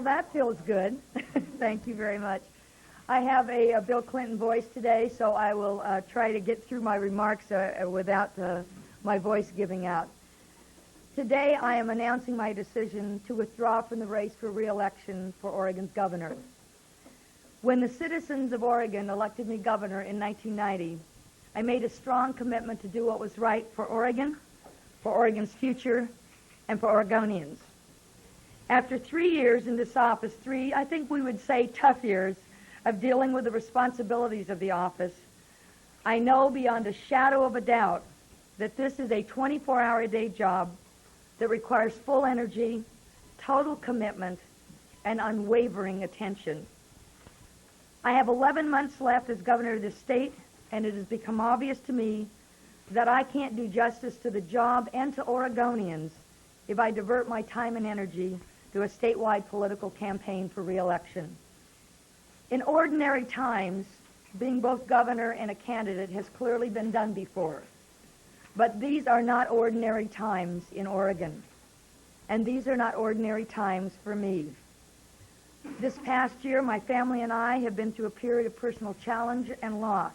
Well, that feels good. Thank you very much. I have a Bill Clinton voice today, so I will try to get through my remarks without my voice giving out. Today, I am announcing my decision to withdraw from the race for re-election for Oregon's governor. When the citizens of Oregon elected me governor in 1990, I made a strong commitment to do what was right for Oregon's future, and for Oregonians. After 3 years in this office, I think we would say tough years, of dealing with the responsibilities of the office, I know beyond a shadow of a doubt that this is a 24-hour-a-day job that requires full energy, total commitment, and unwavering attention. I have 11 months left as governor of this state, and it has become obvious to me that I can't do justice to the job and to Oregonians if I divert my time and energy to a statewide political campaign for re-election. In ordinary times, being both governor and a candidate has clearly been done before. But these are not ordinary times in Oregon, and these are not ordinary times for me. This past year, my family and I have been through a period of personal challenge and loss.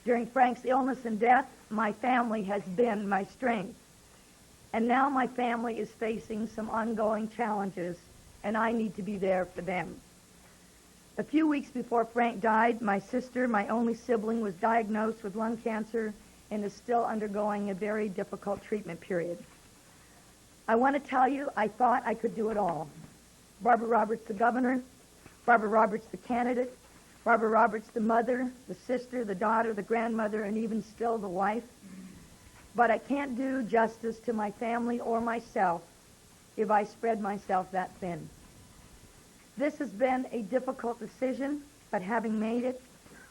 During Frank's illness and death, my family has been my strength. And now my family is facing some ongoing challenges, and I need to be there for them. A few weeks before Frank died, my sister, my only sibling, was diagnosed with lung cancer and is still undergoing a very difficult treatment period. I want to tell you, I thought I could do it all. Barbara Roberts, the governor, Barbara Roberts, the candidate, Barbara Roberts, the mother, the sister, the daughter, the grandmother, and even still the wife. But I can't do justice to my family or myself if I spread myself that thin. This has been a difficult decision, but having made it,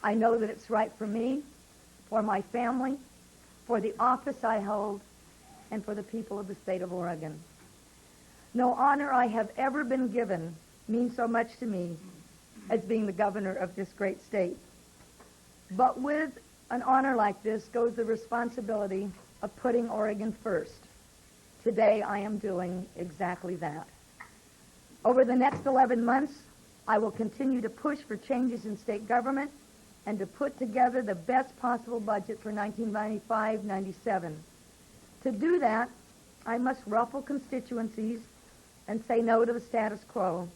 I know that it's right for me, for my family, for the office I hold, and for the people of the state of Oregon. No honor I have ever been given means so much to me as being the governor of this great state. But with an honor like this goes the responsibility of putting Oregon first. Today I am doing exactly that. Over the next 11 months, I will continue to push for changes in state government and to put together the best possible budget for 1995-97. To do that, I must ruffle constituencies and say no to the status quo,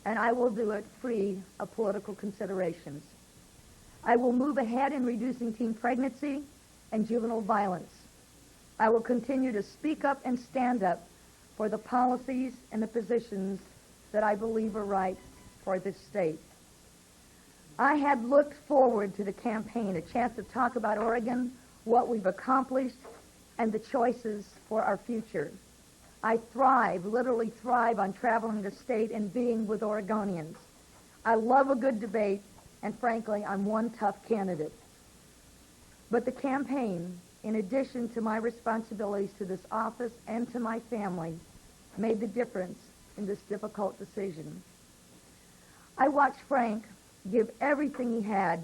and I will do it free of political considerations. I will move ahead in reducing teen pregnancy and juvenile violence. I will continue to speak up and stand up for the policies and the positions that I believe are right for this state. I had looked forward to the campaign, a chance to talk about Oregon, what we've accomplished, and the choices for our future. I thrive, literally thrive, on traveling the state and being with Oregonians. I love a good debate, and frankly, I'm one tough candidate. But the campaign, in addition to my responsibilities to this office and to my family, made the difference in this difficult decision. I watched Frank give everything he had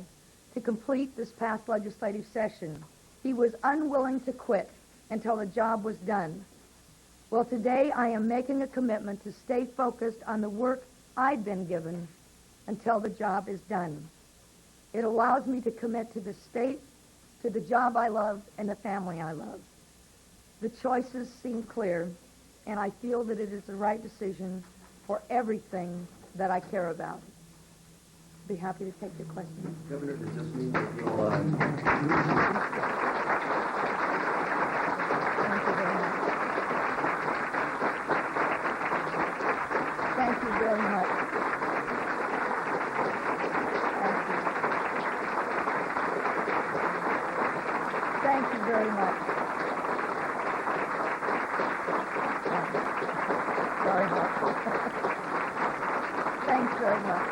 to complete this past legislative session. He was unwilling to quit until the job was done. Well, today I am making a commitment to stay focused on the work I've been given until the job is done. It allows me to commit to the state, to the job I love, and the family I love. The choices seem clear, and I feel that it is the right decision for everything that I care about. Be happy to take your questions. Governor, does this mean that you'll... Thank you very much. Thank you very much. Sorry. Thanks very much.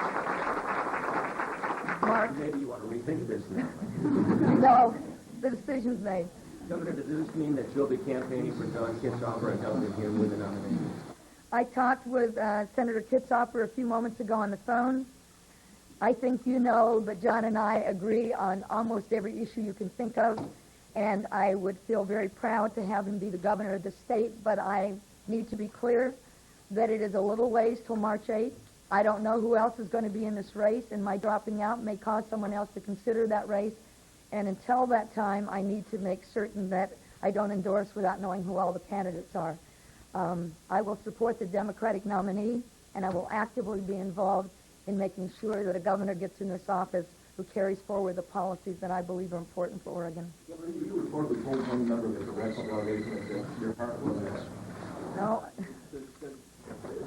Mark? Maybe you want to rethink this now. No, the decision's made. Governor, does this mean that you'll be campaigning for John Kitzhaber and helping him with the nomination? I talked with Senator Kitzhaber a few moments ago on the phone. I think you know that John and I agree on almost every issue you can think of, and I would feel very proud to have him be the governor of the state, but I need to be clear. that it is a little ways till March 8th. I don't know who else is going to be in this race, and my dropping out may cause someone else to consider that race. And until that time, I need to make certain that I don't endorse without knowing who all the candidates are. I will support the Democratic nominee, and I will actively be involved in making sure that a governor gets in this office who carries forward the policies that I believe are important for Oregon. You reportedly told one member of the congressional delegation that your heart was in it. No,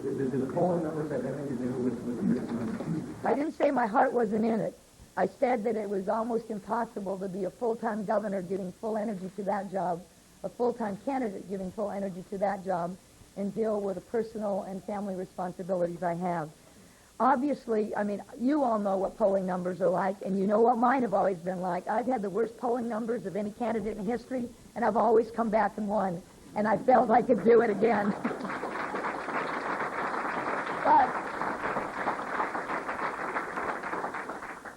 Did the polling numbers have anything to do with I didn't say my heart wasn't in it. I said that it was almost impossible to be a full-time governor giving full energy to that job, a full-time candidate giving full energy to that job, and deal with the personal and family responsibilities I have. Obviously, I mean, you all know what polling numbers are like, and you know what mine have always been like. I've had the worst polling numbers of any candidate in history, and I've always come back and won, and I felt I could do it again.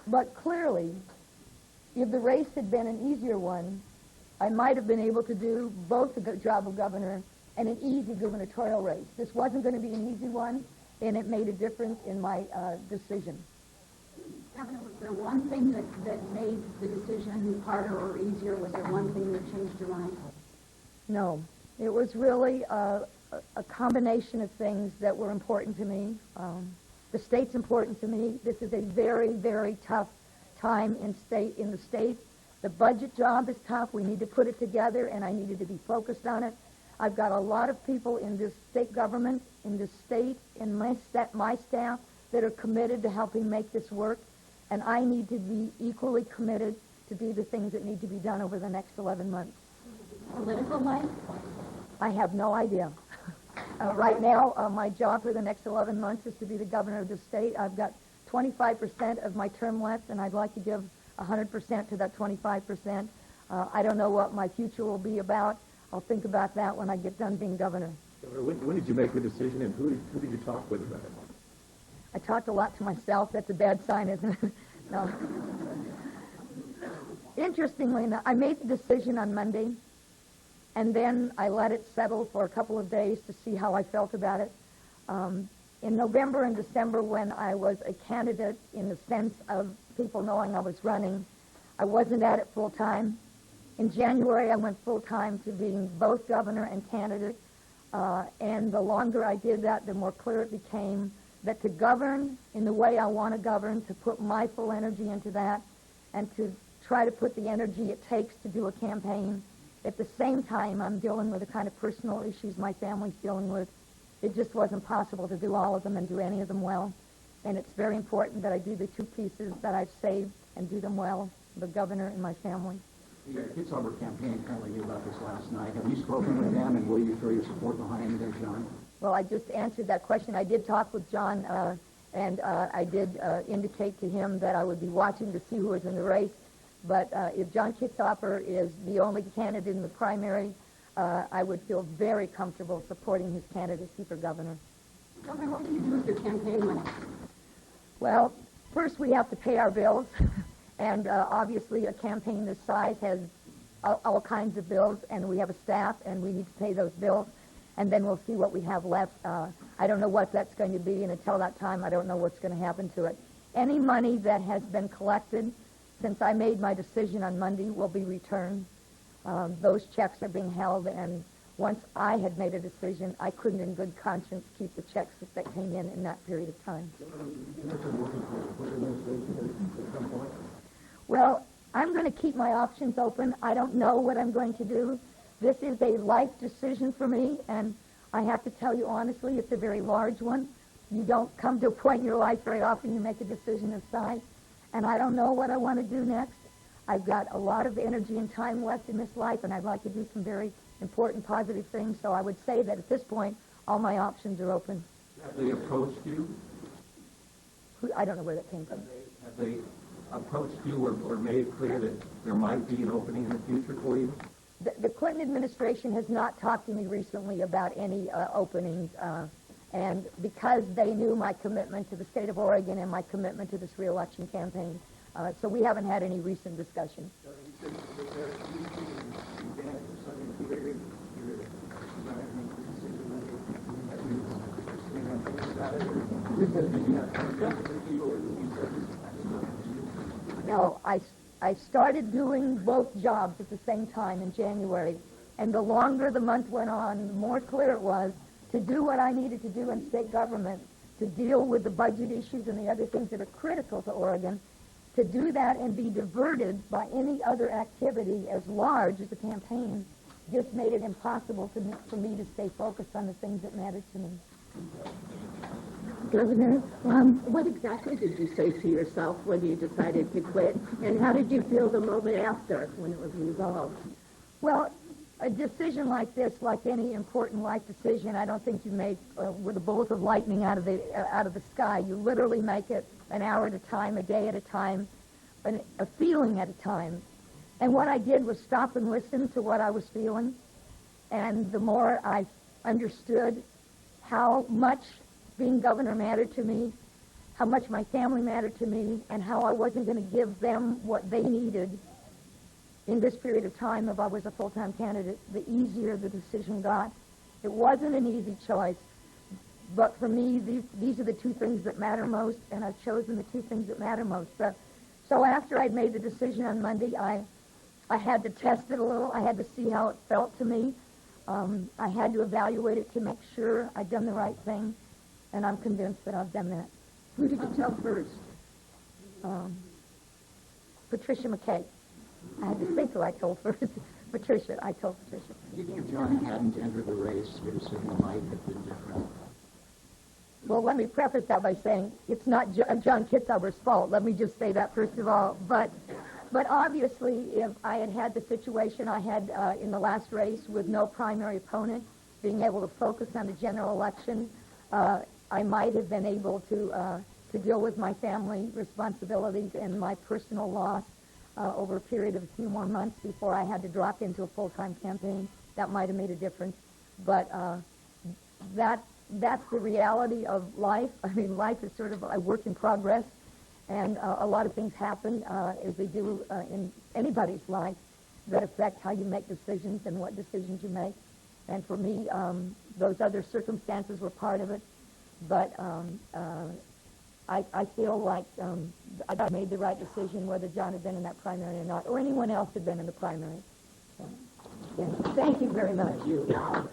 But clearly, if the race had been an easier one, I might have been able to do both the job of governor and an easy gubernatorial race. This wasn't going to be an easy one, and it made a difference in my decision. Governor, was there one thing that made the decision harder or easier? Was there one thing that changed your mind? No. It was really a combination of things that were important to me. The state's important to me. This is a very, very tough time in the state. The budget job is tough. We need to put it together, and I needed to be focused on it. I've got a lot of people in this state government, in this state, in my staff that are committed to helping make this work, and I need to be equally committed to do the things that need to be done over the next 11 months. Political life? I have no idea. Right now, my job for the next 11 months is to be the governor of the state. I've got 25% of my term left, and I'd like to give 100% to that 25%. I don't know what my future will be about. I'll think about that when I get done being governor. When did you make the decision, and who did you talk with about it? I talked a lot to myself. That's a bad sign, isn't it? No. Interestingly enough, I made the decision on Monday, and then I let it settle for a couple of days to see how I felt about it. In November and December, when I was a candidate in the sense of people knowing I was running, I wasn't at it full time. In January, I went full time to being both governor and candidate, and the longer I did that, the more clear it became that to govern in the way I want to govern, to put my full energy into that, and to try to put the energy it takes to do a campaign, at the same time I'm dealing with the kind of personal issues my family's dealing with. It just wasn't possible to do all of them and do any of them well. And it's very important that I do the two pieces that I've saved and do them well, the governor and my family. The Kitzhaber campaign apparently knew about this last night. Have you spoken with them, and will you throw your support behind their John? Well, I just answered that question. I did talk with John, and I did indicate to him that I would be watching to see who was in the race. But if John Kitzhaber is the only candidate in the primary, I would feel very comfortable supporting his candidacy for governor. Governor, what will you do with your campaign money? Well, first we have to pay our bills, and obviously a campaign this size has all kinds of bills, and we have a staff, and we need to pay those bills, and then we'll see what we have left. I don't know what that's going to be, and until that time, I don't know what's going to happen to it. Any money that has been collected since I made my decision on Monday will be returned. Those checks are being held, and once I had made a decision, I couldn't in good conscience keep the checks that came in that period of time. Well, I'm going to keep my options open. I don't know what I'm going to do. This is a life decision for me, and I have to tell you honestly, it's a very large one. You don't come to a point in your life very often you make a decision of size, and I don't know what I want to do next. I've got a lot of energy and time left in this life, and I'd like to do some very important, positive things, so I would say that at this point, all my options are open. Have they approached you? I don't know where that came from. Have they approached you or made it clear that there might be an opening in the future for you? The Clinton administration has not talked to me recently about any openings, and because they knew my commitment to the state of Oregon and my commitment to this re-election campaign, so we haven't had any recent discussion. No, I started doing both jobs at the same time in January, and the longer the month went on, the more clear it was to do what I needed to do in state government, to deal with the budget issues and the other things that are critical to Oregon, to do that and be diverted by any other activity as large as the campaign just made it impossible for me to stay focused on the things that mattered to me. Governor, what exactly did you say to yourself when you decided to quit, and how did you feel the moment after when it was resolved? Well, a decision like this, like any important life decision, I don't think you make with a bolt of lightning out of the sky. You literally make it an hour at a time, a day at a time, a feeling at a time. And what I did was stop and listen to what I was feeling. And the more I understood how much being governor mattered to me, how much my family mattered to me, and how I wasn't going to give them what they needed in this period of time if I was a full-time candidate, the easier the decision got. It wasn't an easy choice, but for me, these are the two things that matter most, and I've chosen the two things that matter most. So after I'd made the decision on Monday, I had to test it a little. I had to see how it felt to me. I had to evaluate it to make sure I'd done the right thing, and I'm convinced that I've done that. Who did you tell first? Patricia McKay. I had to think who I told first. Patricia. I told Patricia. Do you think if John hadn't entered the race, your decision might have been different? Well, let me preface that by saying it's not John Kitzhaber's fault. Let me just say that first of all. But obviously, if I had had the situation I had in the last race with no primary opponent, being able to focus on the general election, I might have been able to deal with my family responsibilities and my personal loss over a period of a few more months before I had to drop into a full-time campaign. That might have made a difference. But that's the reality of life. I mean, life is sort of a work in progress, and a lot of things happen, as they do in anybody's life, that affect how you make decisions and what decisions you make. And for me, those other circumstances were part of it. But I feel like I made the right decision, whether John had been in that primary or not, or anyone else had been in the primary. So, yeah. Thank you very much. Thank you.